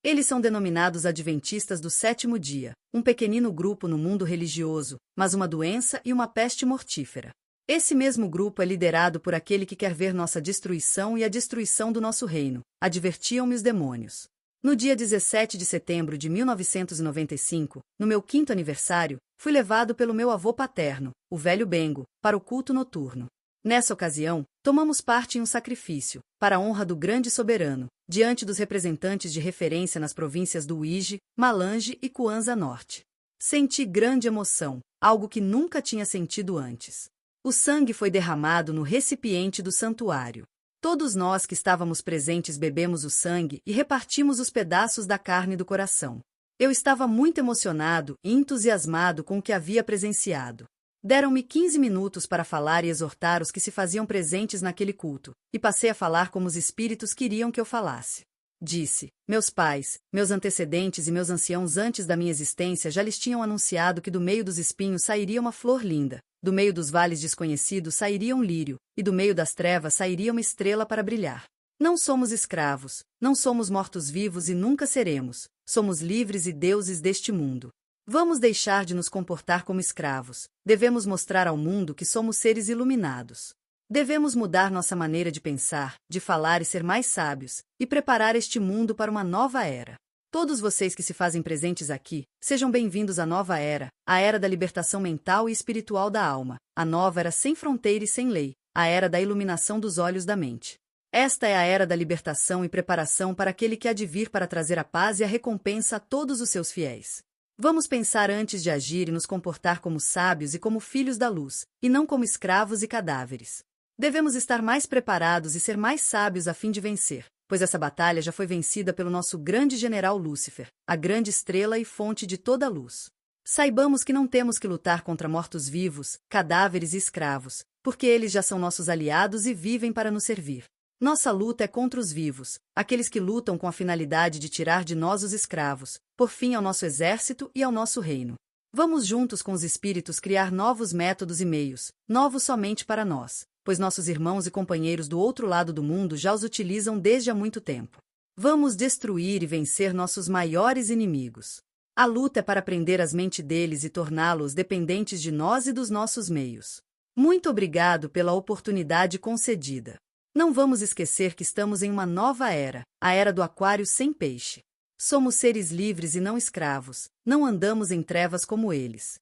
Eles são denominados adventistas do sétimo dia, um pequenino grupo no mundo religioso, mas uma doença e uma peste mortífera. Esse mesmo grupo é liderado por aquele que quer ver nossa destruição e a destruição do nosso reino, advertiam-me os demônios. No dia 17 de setembro de 1995, no meu 5º aniversário, fui levado pelo meu avô paterno, o velho Bengo, para o culto noturno. Nessa ocasião, tomamos parte em um sacrifício, para a honra do grande soberano, diante dos representantes de referência nas províncias do Uíge, Malange e Cuanza Norte. Senti grande emoção, algo que nunca tinha sentido antes. O sangue foi derramado no recipiente do santuário. Todos nós que estávamos presentes bebemos o sangue e repartimos os pedaços da carne do coração. Eu estava muito emocionado e entusiasmado com o que havia presenciado. Deram-me 15 minutos para falar e exortar os que se faziam presentes naquele culto, e passei a falar como os espíritos queriam que eu falasse. Disse: meus pais, meus antecedentes e meus anciãos antes da minha existência já lhes tinham anunciado que do meio dos espinhos sairia uma flor linda, do meio dos vales desconhecidos sairia um lírio, e do meio das trevas sairia uma estrela para brilhar. Não somos escravos, não somos mortos-vivos e nunca seremos, somos livres e deuses deste mundo. Vamos deixar de nos comportar como escravos, devemos mostrar ao mundo que somos seres iluminados. Devemos mudar nossa maneira de pensar, de falar e ser mais sábios, e preparar este mundo para uma nova era. Todos vocês que se fazem presentes aqui, sejam bem-vindos à nova era, a era da libertação mental e espiritual da alma, a nova era sem fronteira e sem lei, a era da iluminação dos olhos da mente. Esta é a era da libertação e preparação para aquele que há de vir para trazer a paz e a recompensa a todos os seus fiéis. Vamos pensar antes de agir e nos comportar como sábios e como filhos da luz, e não como escravos e cadáveres. Devemos estar mais preparados e ser mais sábios a fim de vencer, pois essa batalha já foi vencida pelo nosso grande general Lúcifer, a grande estrela e fonte de toda a luz. Saibamos que não temos que lutar contra mortos-vivos, cadáveres e escravos, porque eles já são nossos aliados e vivem para nos servir. Nossa luta é contra os vivos, aqueles que lutam com a finalidade de tirar de nós os escravos, por fim ao nosso exército e ao nosso reino. Vamos juntos com os espíritos criar novos métodos e meios, novos somente para nós, pois nossos irmãos e companheiros do outro lado do mundo já os utilizam desde há muito tempo. Vamos destruir e vencer nossos maiores inimigos. A luta é para prender as mentes deles e torná-los dependentes de nós e dos nossos meios. Muito obrigado pela oportunidade concedida. Não vamos esquecer que estamos em uma nova era, a era do aquário sem peixe. Somos seres livres e não escravos, não andamos em trevas como eles.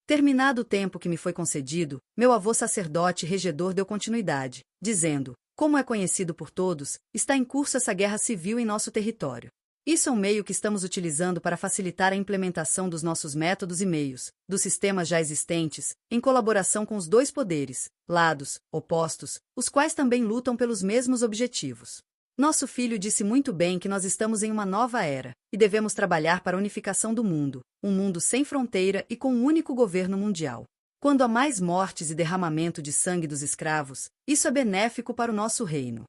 Terminado o tempo que me foi concedido, meu avô sacerdote regedor deu continuidade, dizendo: como é conhecido por todos, está em curso essa guerra civil em nosso território. Isso é um meio que estamos utilizando para facilitar a implementação dos nossos métodos e meios, dos sistemas já existentes, em colaboração com os dois poderes, lados, opostos, os quais também lutam pelos mesmos objetivos. Nosso filho disse muito bem que nós estamos em uma nova era, e devemos trabalhar para a unificação do mundo, um mundo sem fronteira e com um único governo mundial. Quando há mais mortes e derramamento de sangue dos escravos, isso é benéfico para o nosso reino.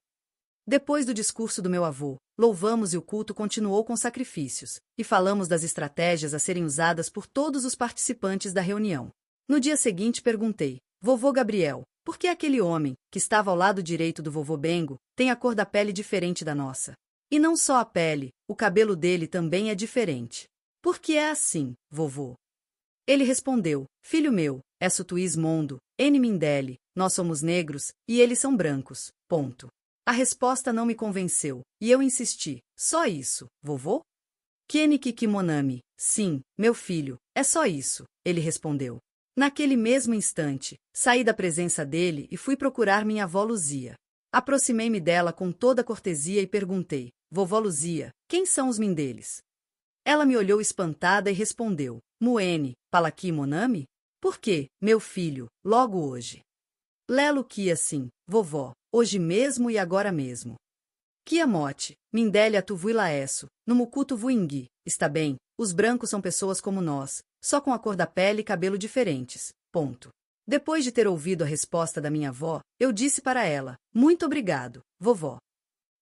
Depois do discurso do meu avô, louvamos e o culto continuou com sacrifícios, e falamos das estratégias a serem usadas por todos os participantes da reunião. No dia seguinte perguntei: vovô Gabriel, por que aquele homem, que estava ao lado direito do vovô Bengo, tem a cor da pele diferente da nossa? E não só a pele, o cabelo dele também é diferente. Por que é assim, vovô? Ele respondeu: filho meu, és tu Ismondo, N Mindele, nós somos negros, e eles são brancos, ponto. A resposta não me convenceu, e eu insisti: só isso, vovô? Keniki Kimonami, sim, meu filho, é só isso, ele respondeu. Naquele mesmo instante, saí da presença dele e fui procurar minha avó Luzia. Aproximei-me dela com toda a cortesia e perguntei: vovó Luzia, quem são os Mindeles? Ela me olhou espantada e respondeu: Muene, Palaki Monami? Por quê, meu filho, logo hoje? Lelo que assim, vovó, hoje mesmo e agora mesmo. Kiamote, Mindele Atuvuilaesso, Numukutu Vuingui. Está bem, os brancos são pessoas como nós, só com a cor da pele e cabelo diferentes. Ponto. Depois de ter ouvido a resposta da minha avó, eu disse para ela, muito obrigado, vovó.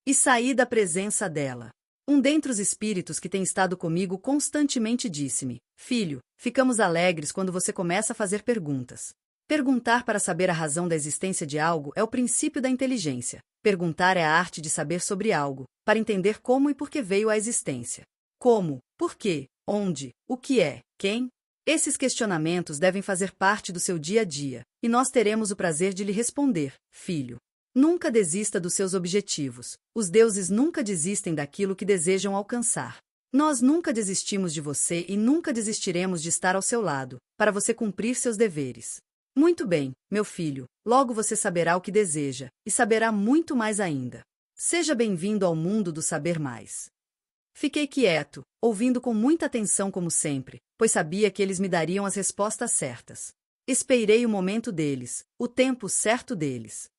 E saí da presença dela. Um dentre os espíritos que tem estado comigo constantemente disse-me, filho, ficamos alegres quando você começa a fazer perguntas. Perguntar para saber a razão da existência de algo é o princípio da inteligência. Perguntar é a arte de saber sobre algo, para entender como e por que veio à existência. Como, por quê, onde, o que é, quem? Esses questionamentos devem fazer parte do seu dia a dia, e nós teremos o prazer de lhe responder, filho. Nunca desista dos seus objetivos. Os deuses nunca desistem daquilo que desejam alcançar. Nós nunca desistimos de você e nunca desistiremos de estar ao seu lado, para você cumprir seus deveres. Muito bem, meu filho, logo você saberá o que deseja, e saberá muito mais ainda. Seja bem-vindo ao mundo do saber mais. Fiquei quieto, ouvindo com muita atenção como sempre, pois sabia que eles me dariam as respostas certas. Esperei o momento deles, o tempo certo deles.